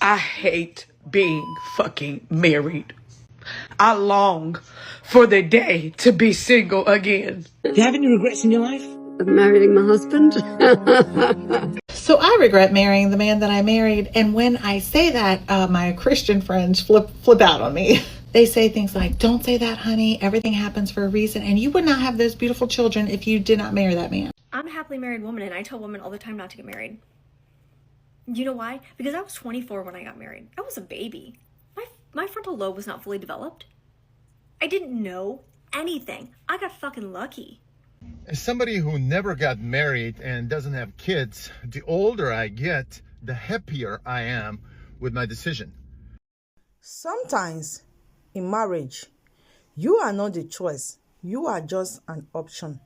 I hate being fucking married. I long for the day to be single again. Do you have any regrets in your life? Of marrying my husband. So I regret marrying the man that I married. And when I say that, my Christian friends flip out on me. They say things like, don't say that, honey. Everything happens for a reason. And you would not have those beautiful children if you did not marry that man. I'm a happily married woman, and I tell women all the time not to get married. You know why? Because I was 24 when I got married. I was a baby. My frontal lobe was not fully developed. I didn't know anything. I got fucking lucky. As somebody who never got married and doesn't have kids, the older I get, the happier I am with my decision. Sometimes in marriage, you are not the choice. You are just an option.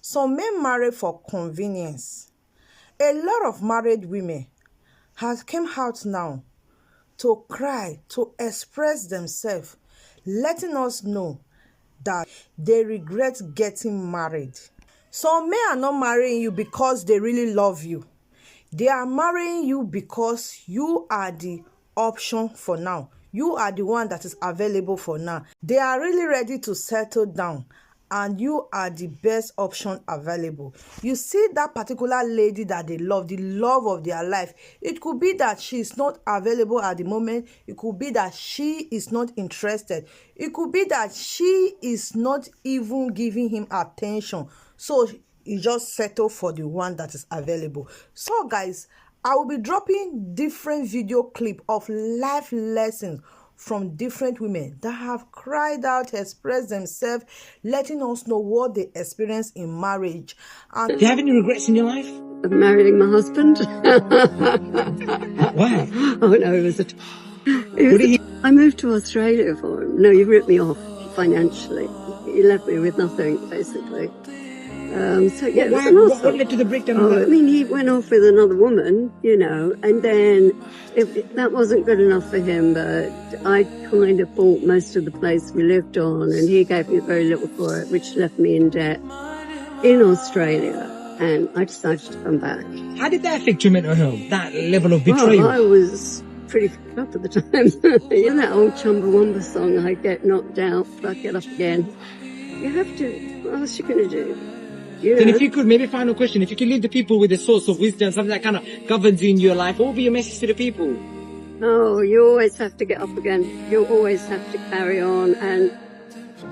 Some men marry for convenience. A lot of married women have come out now to cry, to express themselves, letting us know that they regret getting married. Some men are not marrying you because they really love you. They are marrying you because you are the option for now. You are the one that is available for now. They are really ready to settle down, and you are the best option available. You see that particular lady that they love, the love of their life. It could be that she is not available at the moment. It could be that she is not interested. It could be that she is not even giving him attention. So he just settle for the one that is available. So guys, I will be dropping different video clip of life lessons from different women that have cried out, expressed themselves, letting us know what they experience in marriage. And Do you have any regrets in your life? Of marrying my husband. Why? Oh no, it was I moved to Australia for him. No, he ripped me off financially. He left me with nothing, basically. So yeah, what led to the breakdown? I mean, he went off with another woman, you know, and then that wasn't good enough for him, but I kind of bought most of the place we lived on, and he gave me very little for it, which left me in debt in Australia, and I decided to come back. How did that affect your mental health, that level of betrayal? Well, I was pretty fucked up at the time. You know that old Chumbawamba song, I get knocked out, but I get up again. You have to, what else are you going to do? You know? Then if you could, maybe final question, if you could leave the people with a source of wisdom, something that kind of governs you in your life, what would be your message to the people? Oh, you always have to get up again. You always have to carry on, and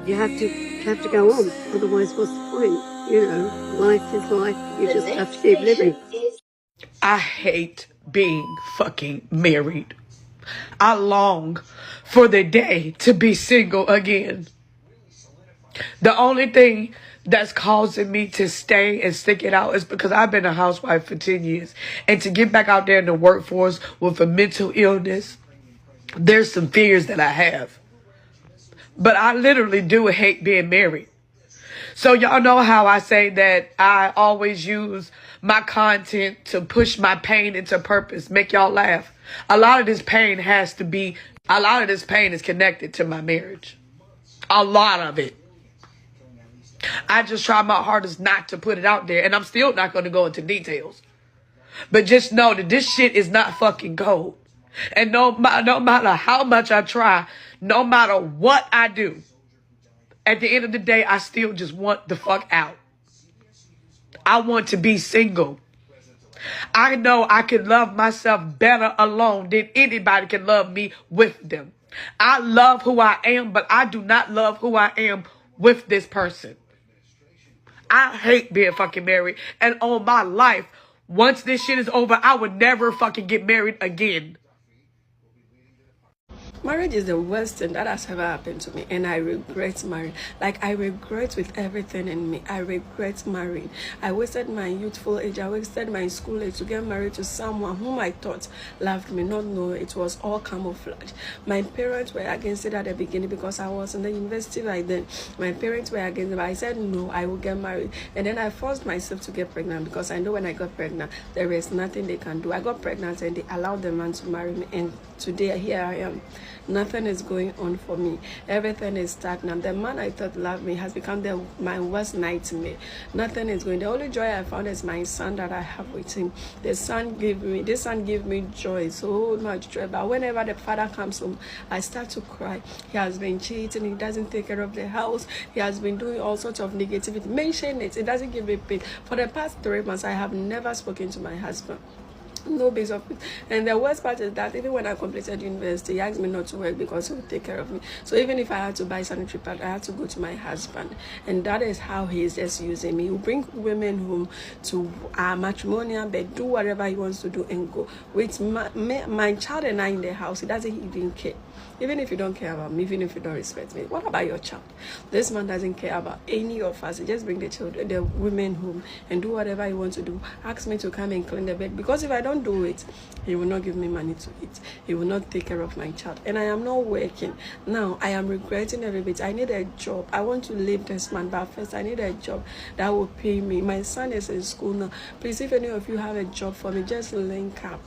you have to go on. Otherwise, what's the point? You know, life is life. You just have to keep living. I hate being fucking married. I long for the day to be single again. The only thing that's causing me to stay and stick it out is because I've been a housewife for 10 years. And to get back out there in the workforce with a mental illness, there's some fears that I have. But I literally do hate being married. So y'all know how I say that I always use my content to push my pain into purpose, make y'all laugh. A lot of this pain is connected to my marriage. A lot of it. I just try my hardest not to put it out there, and I'm still not going to go into details. But just know that this shit is not fucking gold. And no matter how much I try, no matter what I do, at the end of the day, I still just want the fuck out. I want to be single. I know I can love myself better alone than anybody can love me with them. I love who I am, but I do not love who I am with this person. I hate being fucking married. And on my life, once this shit is over, I would never fucking get married again. Marriage is the worst thing that has ever happened to me, and I regret marrying. Like, I regret with everything in me. I regret marrying. I wasted my youthful age, I wasted my school age to get married to someone whom I thought loved me, not know it was all camouflage. My parents were against it at the beginning because I was in the university right then. My parents were against it, but I said no, I will get married. And then I forced myself to get pregnant because I know when I got pregnant, there is nothing they can do. I got pregnant and they allowed the man to marry me, and today here I am. Nothing is going on for me. Everything is stagnant. The man I thought loved me has become my worst nightmare. Nothing is going. The only joy I found is my son that I have with him. This son gave me joy, so much joy. But whenever the father comes home, I start to cry. He has been cheating. He doesn't take care of the house. He has been doing all sorts of negativity. Mention it. It doesn't give me pain. For the past 3 months, I have never spoken to my husband. No base of it. And the worst part is that even when I completed university, he asked me not to work because he would take care of me. So even if I had to buy sanitary pad, I had to go to my husband. And that is how he is just using me. He will bring women home to our matrimonial bed, do whatever he wants to do and go. With my child and I in the house, he doesn't even care. Even if you don't care about me, even if you don't respect me, what about your child? This man doesn't care about any of us. He just bring the children, the women home and do whatever he wants to do. Ask me to come and clean the bed. Because if I don't do it, he will not give me money to eat. He will not take care of my child. And I am not working. Now, I am regretting every bit. I need a job. I want to leave this man, but first I need a job that will pay me. My son is in school now. Please, if any of you have a job for me, just link up.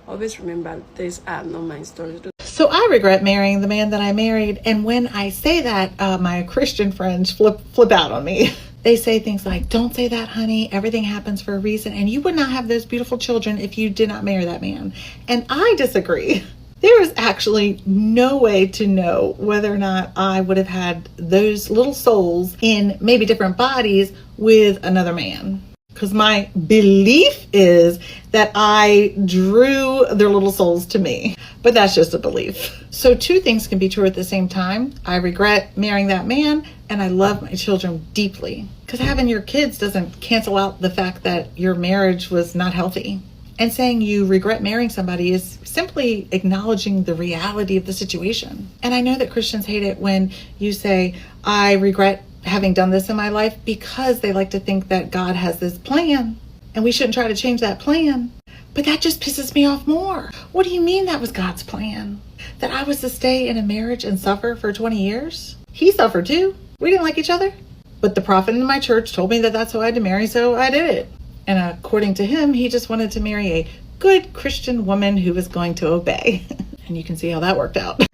Always remember, these are not my stories. So I regret marrying the man that I married. And when I say that, my Christian friends flip out on me. They say things like, don't say that, honey. Everything happens for a reason. And you would not have those beautiful children if you did not marry that man. And I disagree. There is actually no way to know whether or not I would have had those little souls in maybe different bodies with another man. Because my belief is that I drew their little souls to me. But that's just a belief. So 2 things can be true at the same time. I regret marrying that man, and I love my children deeply. Because having your kids doesn't cancel out the fact that your marriage was not healthy. And saying you regret marrying somebody is simply acknowledging the reality of the situation. And I know that Christians hate it when you say, I regret having done this in my life, because they like to think that God has this plan and we shouldn't try to change that plan. But that just pisses me off more. What do you mean that was God's plan? That I was to stay in a marriage and suffer for 20 years? He suffered too. We didn't like each other. But the prophet in my church told me that that's who I had to marry, so I did it. And according to him, he just wanted to marry a good Christian woman who was going to obey. And you can see how that worked out.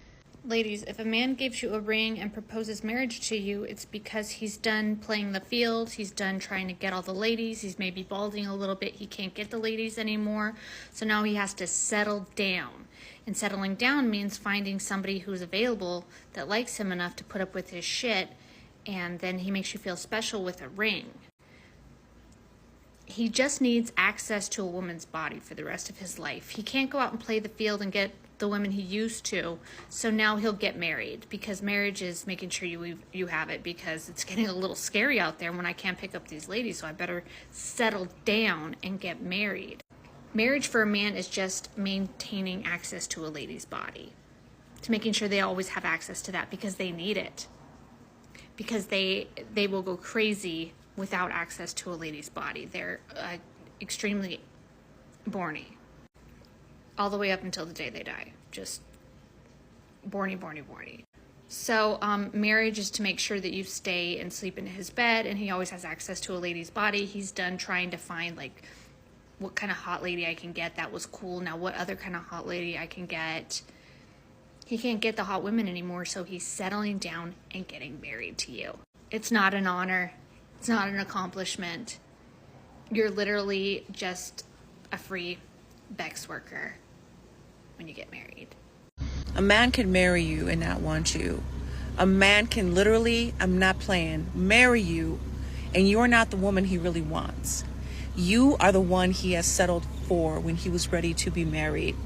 Ladies, if a man gives you a ring and proposes marriage to you, it's because he's done playing the field. He's done trying to get all the ladies. He's maybe balding a little bit. He can't get the ladies anymore. So now he has to settle down. And settling down means finding somebody who's available that likes him enough to put up with his shit. And then he makes you feel special with a ring. He just needs access to a woman's body for the rest of his life. He can't go out and play the field and get the women he used to, so now he'll get married, because marriage is making sure you have it, because it's getting a little scary out there when I can't pick up these ladies, so I better settle down and get married. Marriage for a man is just maintaining access to a lady's body, to making sure they always have access to that, because they need it, because they will go crazy without access to a lady's body. They're extremely borny. All the way up until the day they die. Just borny, borny, borny. So marriage is to make sure that you stay and sleep in his bed, and he always has access to a lady's body. He's done trying to find, like, what kind of hot lady I can get that was cool. Now what other kind of hot lady I can get. He can't get the hot women anymore, so he's settling down and getting married to you. It's not an honor. It's not an accomplishment. You're literally just a free Bex worker when you get married. A man can marry you and not want you. A man can literally, I'm not playing, marry you, and you're not the woman he really wants. You are the one he has settled for when he was ready to be married.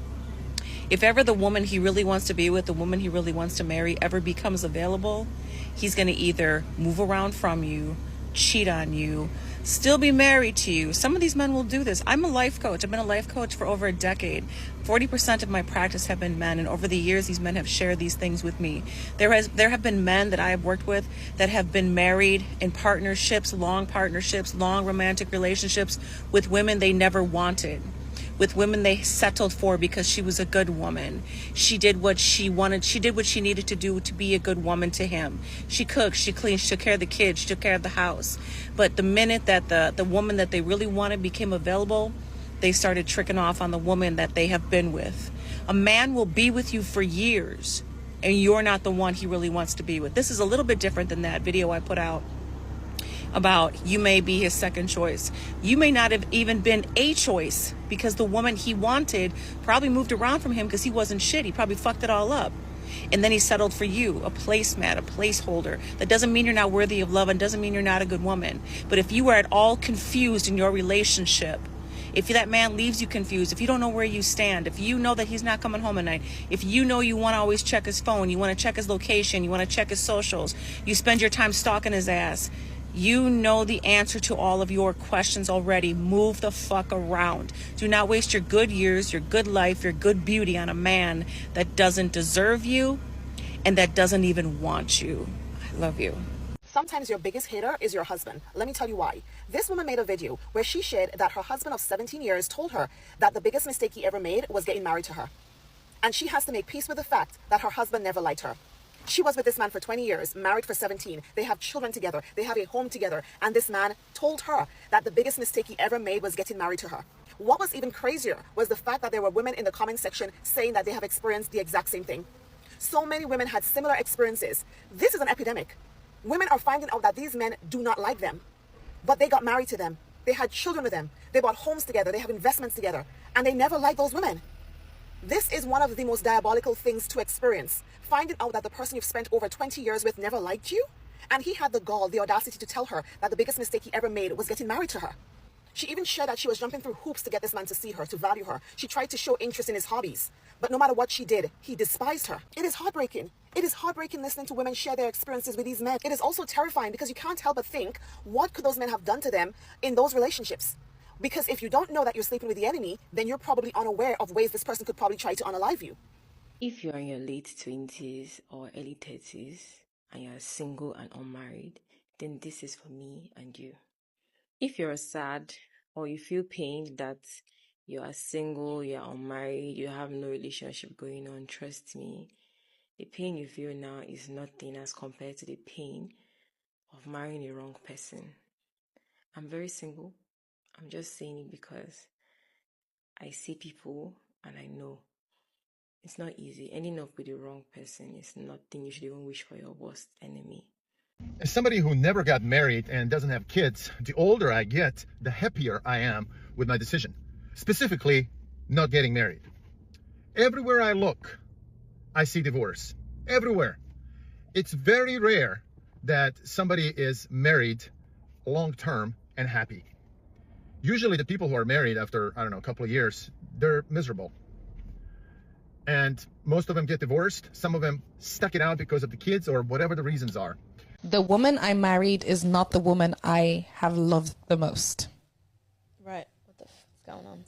If ever the woman he really wants to be with, the woman he really wants to marry, ever becomes available, he's going to either move around from you, cheat on you, still be married to you. Some of these men will do this. I'm a life coach. I've been a life coach for over a decade. 40% of my practice have been men, and over the years these men have shared these things with me. There have been men that I have worked with that have been married in partnerships, long romantic relationships with women they never wanted, with women they settled for because she was a good woman. She did what she wanted. She did what she needed to do to be a good woman to him. She cooked, she cleaned, she took care of the kids, she took care of the house. But the minute that the woman that they really wanted became available, they started tricking off on the woman that they have been with. A man will be with you for years and you're not the one he really wants to be with. This is a little bit different than that video I put out about you may be his second choice. You may not have even been a choice, because the woman he wanted probably moved around from him because he wasn't shit. He probably fucked it all up. And then he settled for you, a placemat, a placeholder. That doesn't mean you're not worthy of love and doesn't mean you're not a good woman. But if you are at all confused in your relationship, if that man leaves you confused, if you don't know where you stand, if you know that he's not coming home at night, if you know you want to always check his phone, you want to check his location, you want to check his socials, you spend your time stalking his ass, you know the answer to all of your questions already. Move the fuck around. Do not waste your good years, your good life, your good beauty on a man that doesn't deserve you and that doesn't even want you. I love you. Sometimes your biggest hater is your husband. Let me tell you why. This woman made a video where she shared that her husband of 17 years told her that the biggest mistake he ever made was getting married to her. And she has to make peace with the fact that her husband never liked her. She was with this man for 20 years, married for 17. They have children together. They have a home together. And this man told her that the biggest mistake he ever made was getting married to her. What was even crazier was the fact that there were women in the comment section saying that they have experienced the exact same thing. So many women had similar experiences. This is an epidemic. Women are finding out that these men do not like them, but they got married to them. They had children with them. They bought homes together. They have investments together. And they never liked those women. This is one of the most diabolical things to experience. Finding out that the person you've spent over 20 years with never liked you. And he had the gall, the audacity to tell her that the biggest mistake he ever made was getting married to her. She even shared that she was jumping through hoops to get this man to see her, to value her. She tried to show interest in his hobbies. But no matter what she did, he despised her. It is heartbreaking. It is heartbreaking listening to women share their experiences with these men. It is also terrifying because you can't help but think, what could those men have done to them in those relationships? Because if you don't know that you're sleeping with the enemy, then you're probably unaware of ways this person could probably try to unalive you. If you're in your late 20s or early 30s and you're single and unmarried, then this is for me and you. If you're sad or you feel pain that you are single, you're unmarried, you have no relationship going on, trust me, the pain you feel now is nothing as compared to the pain of marrying the wrong person. I'm very single. I'm just saying it because I see people and I know it's not easy. Ending up with the wrong person is nothing you should even wish for your worst enemy. As somebody who never got married and doesn't have kids, the older I get, the happier I am with my decision. Specifically, not getting married. Everywhere I look, I see divorce. Everywhere. It's very rare that somebody is married long-term and happy. Usually the people who are married after, I don't know, a couple of years, they're miserable. And most of them get divorced. Some of them stuck it out because of the kids or whatever the reasons are. The woman I married is not the woman I have loved the most. Right. What the f is going on?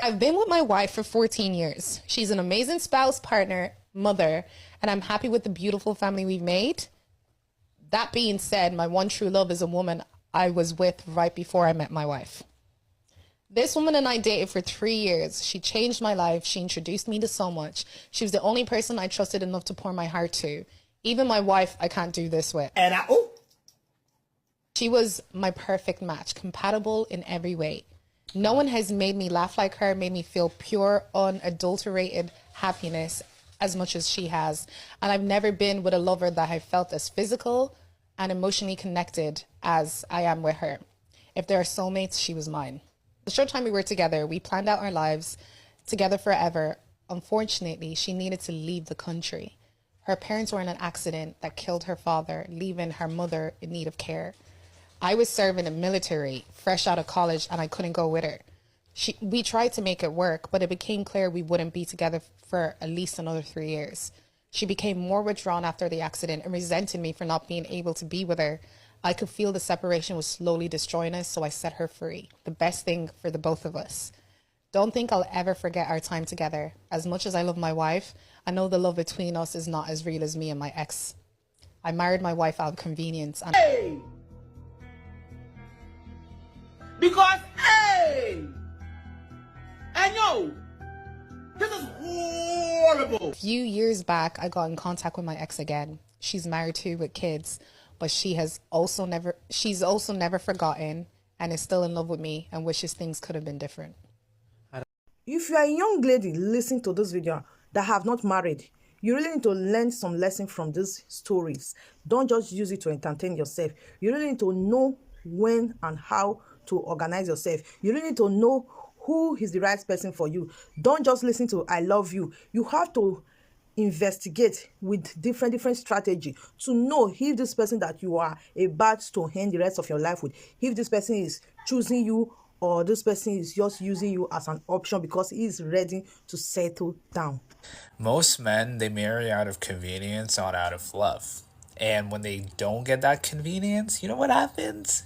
I've been with my wife for 14 years. She's an amazing spouse, partner, mother, and I'm happy with the beautiful family we've made. That being said, my one true love is a woman I was with right before I met my wife. This woman and I dated for 3 years. She changed my life. She introduced me to so much. She was the only person I trusted enough to pour my heart to. Even my wife, I can't do this with. And She was my perfect match, compatible in every way. No one has made me laugh like her, made me feel pure, unadulterated happiness as much as she has. And I've never been with a lover that I felt as physical and emotionally connected as I am with her. If there are soulmates, she was mine. The short time we were together, we planned out our lives together forever. Unfortunately, she needed to leave the country. Her parents were in an accident that killed her father, leaving her mother in need of care. I was serving in the military, fresh out of college, and I couldn't go with her. We tried to make it work, but it became clear we wouldn't be together for at least another 3 years. She became more withdrawn after the accident and resented me for not being able to be with her. I could feel the separation was slowly destroying us, so I set her free. The best thing for the both of us. Don't think I'll ever forget our time together. As much as I love my wife, I know the love between us is not as real as me and my ex. I married my wife out of convenience. And because, hey! I know! This is horrible! A few years back, I got in contact with my ex again. She's married too with kids, but she's also never forgotten and is still in love with me and wishes things could have been different. If you are a young lady listening to this video that have not married, You really need to learn some lesson from these stories. Don't just use it to entertain yourself. You really need to know when and how to organize yourself. You really need to know who is the right person for you. Don't just listen to I love you. You have to investigate with different strategy to know if this person that you are about to end the rest of your life with, if this person is choosing you or this person is just using you as an option because he is ready to settle down. Most men, they marry out of convenience, not out of love. And when they don't get that convenience, you know what happens?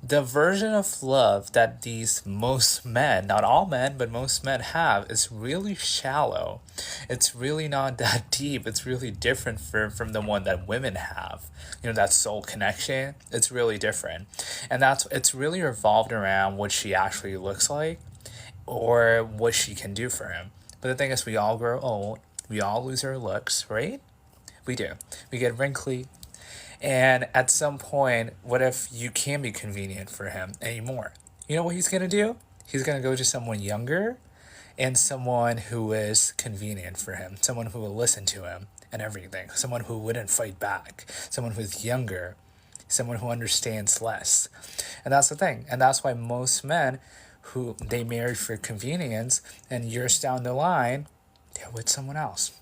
The version of love that these most men, not all men, but most men have is really shallow. It's really not that deep. It's really different from the one that women have. That soul connection, it's really different. And it's really revolved around what she actually looks like or what she can do for him. But the thing is, we all grow old. We all lose our looks, right? We do. We get wrinkly. And at some point, what if you can't be convenient for him anymore? You know what he's going to do? He's going to go to someone younger and someone who is convenient for him, someone who will listen to him and everything, someone who wouldn't fight back, someone who's younger, someone who understands less. And that's the thing. And that's why most men who they marry for convenience and years down the line, they're with someone else.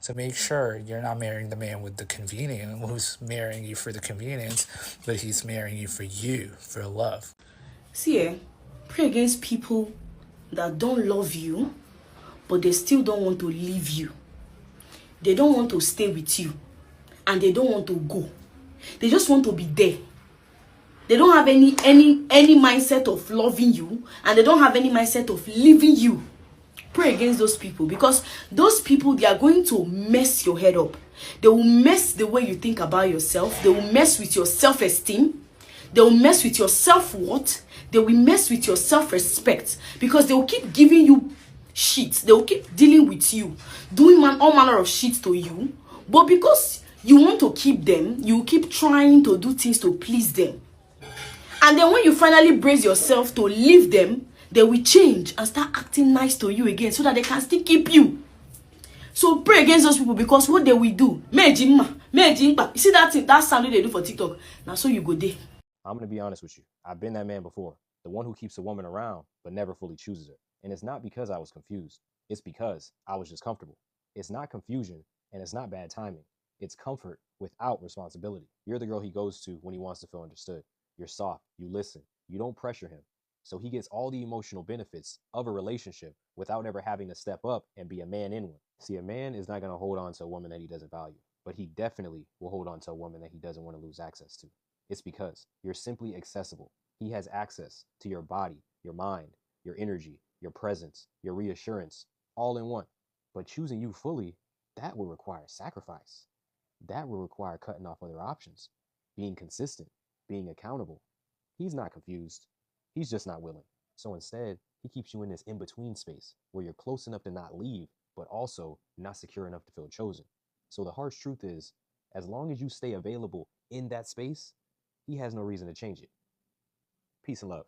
So make sure you're not marrying the man with the convenience, who's marrying you for the convenience, but he's marrying you, for love. See, pray against people that don't love you, but they still don't want to leave you. They don't want to stay with you, and they don't want to go. They just want to be there. They don't have any mindset of loving you, and they don't have any mindset of leaving you. Pray against those people, because those people, they are going to mess your head up. They will mess the way you think about yourself. They will mess with your self-esteem. They will mess with your self-worth. They will mess with your self-respect, because they will keep giving you shit. They will keep dealing with you, doing all manner of shit to you. But because you want to keep them, you keep trying to do things to please them. And then when you finally brace yourself to leave them, they will change and start acting nice to you again so that they can still keep you. So pray against those people, because what they will do, you see that sound they do for TikTok. Now so you go there. I'm going to be honest with you. I've been that man before. The one who keeps a woman around, but never fully chooses her. And it's not because I was confused. It's because I was just comfortable. It's not confusion, and it's not bad timing. It's comfort without responsibility. You're the girl he goes to when he wants to feel understood. You're soft. You listen. You don't pressure him. So he gets all the emotional benefits of a relationship without ever having to step up and be a man in one. See, a man is not going to hold on to a woman that he doesn't value, but he definitely will hold on to a woman that he doesn't want to lose access to. It's because you're simply accessible. He has access to your body, your mind, your energy, your presence, your reassurance, all in one. But choosing you fully, that will require sacrifice. That will require cutting off other options, being consistent, being accountable. He's not confused. He's just not willing. So instead, he keeps you in this in-between space where you're close enough to not leave, but also not secure enough to feel chosen. So the harsh truth is, as long as you stay available in that space, he has no reason to change it. Peace and love.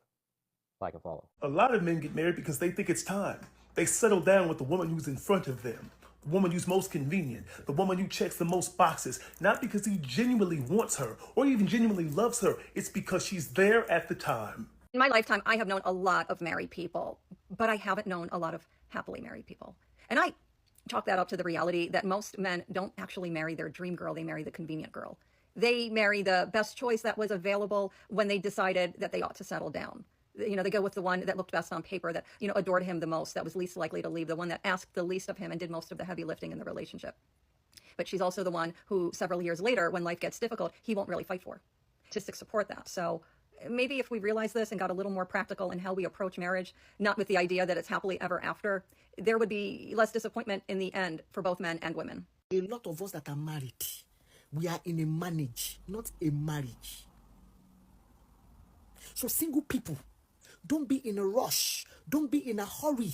Like and follow. A lot of men get married because they think it's time. They settle down with the woman who's in front of them, the woman who's most convenient, the woman who checks the most boxes, not because he genuinely wants her or even genuinely loves her. It's because she's there at the time. In my lifetime, I have known a lot of married people, but I haven't known a lot of happily married people. And I chalk that up to the reality that most men don't actually marry their dream girl. They marry the convenient girl. They marry the best choice that was available when they decided that they ought to settle down. You know, they go with the one that looked best on paper, that, you know, adored him the most, that was least likely to leave, the one that asked the least of him and did most of the heavy lifting in the relationship. But she's also the one who several years later, when life gets difficult, he won't really fight for. Just to support that. So maybe if we realized this and got a little more practical in how we approach marriage, not with the idea that it's happily ever after, there would be less disappointment in the end for both men and women. A lot of us that are married, we are in a marriage, not a marriage. So single people, don't be in a rush. Don't be in a hurry.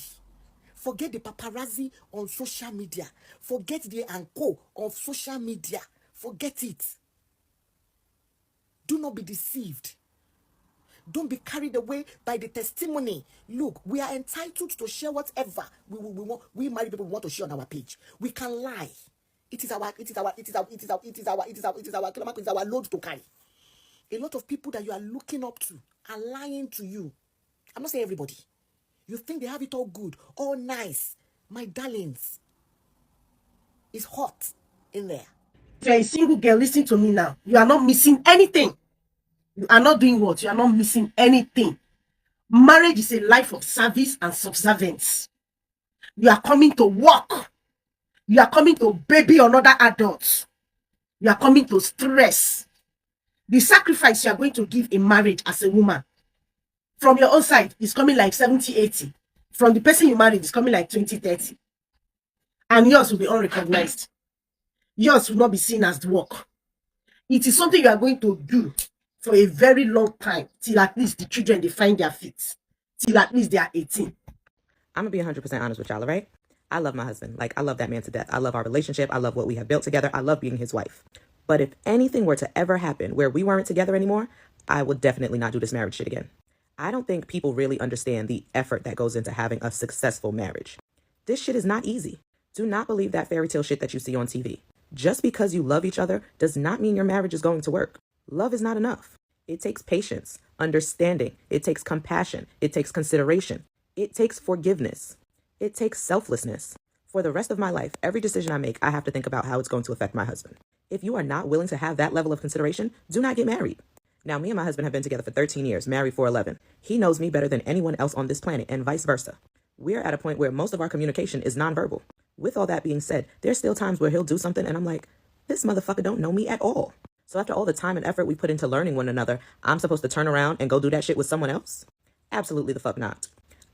Forget the paparazzi on social media. Forget the anchor of social media. Forget it. Do not be deceived. Don't be carried away by the testimony. Look, we are entitled to share whatever we want. We married people want to share on our page. We can lie. It is our load to carry. A lot of people that you are looking up to are lying to you. I'm not saying everybody. You think they have it all good, all nice. My darlings, it's hot in there. If you're a single girl, listen to me now. You are not missing anything. You are not doing what? You are not missing anything. Marriage is a life of service and subservience. You are coming to work. You are coming to baby another adult. You are coming to stress. The sacrifice you are going to give in marriage as a woman, from your own side, is coming like 70, 80. From the person you married, it's coming like 20, 30. And yours will be unrecognized. Yours will not be seen as the work. It is something you are going to do for a very long time, till at least the children, they find their feet. Till at least they are 18. I'm going to be 100% honest with y'all, right? I love my husband. Like, I love that man to death. I love our relationship. I love what we have built together. I love being his wife. But if anything were to ever happen where we weren't together anymore, I would definitely not do this marriage shit again. I don't think people really understand the effort that goes into having a successful marriage. This shit is not easy. Do not believe that fairy tale shit that you see on TV. Just because you love each other does not mean your marriage is going to work. Love is not enough. It takes patience, understanding. It takes compassion. It takes consideration. It takes forgiveness. It takes selflessness. For the rest of my life, every decision I make, I have to think about how it's going to affect my husband. If you are not willing to have that level of consideration, do not get married. Now, me and my husband have been together for 13 years, married for 11. He knows me better than anyone else on this planet, and vice versa. We're at a point where most of our communication is nonverbal. With all that being said, there's still times where he'll do something and I'm like, this motherfucker don't know me at all. So after all the time and effort we put into learning one another, I'm supposed to turn around and go do that shit with someone else? Absolutely the fuck not.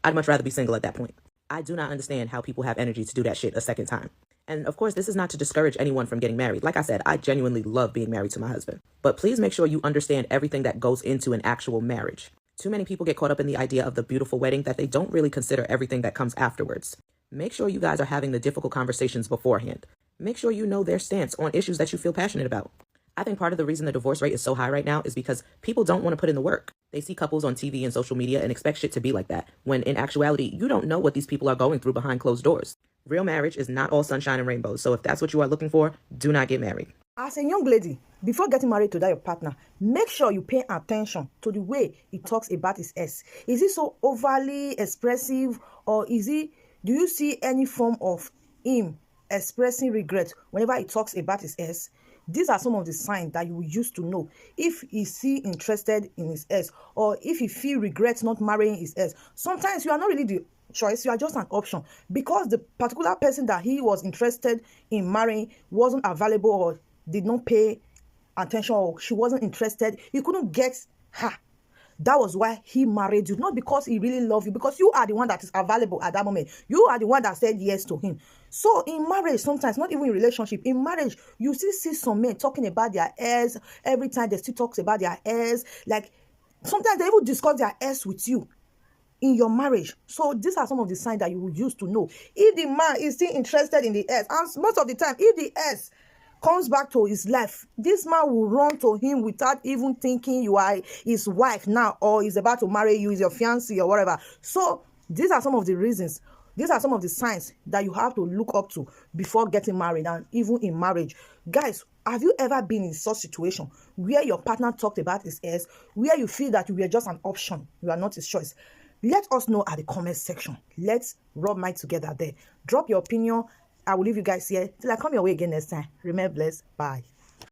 I'd much rather be single at that point. I do not understand how people have energy to do that shit a second time. And of course, this is not to discourage anyone from getting married. Like I said, I genuinely love being married to my husband. But please make sure you understand everything that goes into an actual marriage. Too many people get caught up in the idea of the beautiful wedding that they don't really consider everything that comes afterwards. Make sure you guys are having the difficult conversations beforehand. Make sure you know their stance on issues that you feel passionate about. I think part of the reason the divorce rate is so high right now is because people don't want to put in the work. They see couples on TV and social media and expect shit to be like that, when in actuality, you don't know what these people are going through behind closed doors. Real marriage is not all sunshine and rainbows, so if that's what you are looking for, do not get married. As a young lady, before getting married to that your partner, make sure you pay attention to the way he talks about his ex. Is he so overly expressive, or do you see any form of him expressing regret whenever he talks about his ex? These are some of the signs that you will use to know if he's still interested in his ex, or if he feel regrets not marrying his ex. Sometimes you are not really the choice, you are just an option, because the particular person that he was interested in marrying wasn't available, or did not pay attention, or she wasn't interested. He couldn't get her. That was why he married you, not because he really loved you, because you are the one that is available at that moment. You are the one that said yes to him. So in marriage, sometimes, not even in relationship, in marriage, you still see some men talking about their ex. Every time they still talk about their ex. Like, sometimes they even discuss their ex with you in your marriage. So these are some of the signs that you will use to know if the man is still interested in the ex. And most of the time, if the ex comes back to his life, this man will run to him without even thinking you are his wife now, or is about to marry you, is your fiancé or whatever. So these are some of the reasons, these are some of the signs that you have to look up to before getting married, and even in marriage. Guys, have you ever been in such situation where your partner talked about his ex, where you feel that you were just an option, you are not his choice? Let us know at the comment section. Let's rub minds together there. Drop your opinion. I will leave you guys here till I come your way again next time. Remain blessed. Bye.